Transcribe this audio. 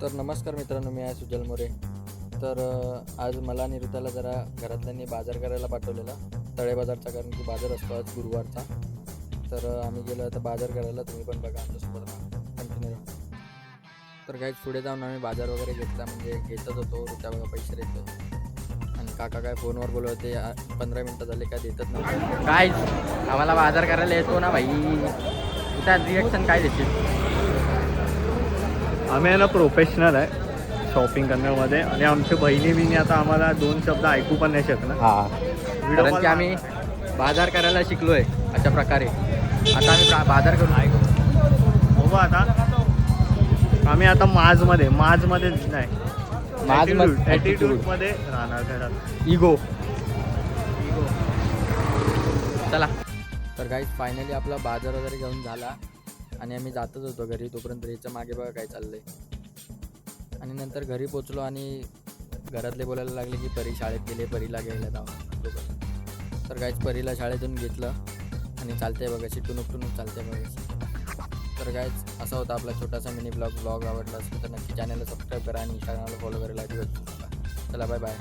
तर नमस्कार मित्रांनो, मी आहे सुजल मोरे. तर आज मला आणि ऋताला जरा घरातल्यांनी बाजार करायला पाठवलेला, तळे बाजारचा, कारण की बाजार असतो आज गुरुवारचा. तर आम्ही गेलो आता बाजार करायला. तुम्ही पण बघा आमच्यासोबत कंटिन्यू. तर काहीच पुढे जाऊन आम्ही बाजार वगैरे घेतला, म्हणजे घेतच होतो. ऋता बघा पैसे देतो आणि काका काय फोनवर बोलत होते, 15 मिनटं झाले काय देतच नव्हते. काय आम्हाला बाजार करायला येतो ना भाई, त्या रिॲक्शन काय देतील? आम्ही आहे ना प्रोफेशनल आहे शॉपिंग करण्यामध्ये, आणि आमच्या बहिणी बिनी आता आम्हाला 2 शब्द ऐकू पण नाही शकणार. कारण की आम्ही बाजार करायला शिकलो आहे अशा प्रकारे. आता आम्ही बाजार करू. हो बा, आता आम्ही आता माजमध्ये नाही, ॲटिट्यूडमध्ये राहणार घरात. इगो. चला. तर गाईज फायनली आपला बाजार वगैरे घेऊन झाला आणि आम्ही जातच होतो घरी. तोपर्यंत याच्या मागे बघा काय चाललंय. आणि नंतर घरी पोचलो आणि घरातले बोलायला लागले की परी शाळेत गेले, परीला घ्यायला जाऊ. तर गाईज परीला शाळेतून घेतलं आणि चालतंय बघा, टुणूक चालतंय बघा. तर गाईज असा होता आपला छोटासा मिनी ब्लॉग आवडला असेल तर नक्की चॅनलला सबस्क्राईब करा आणि इंस्टाग्रामला फॉलो करायला आधी. चला, बाय बाय.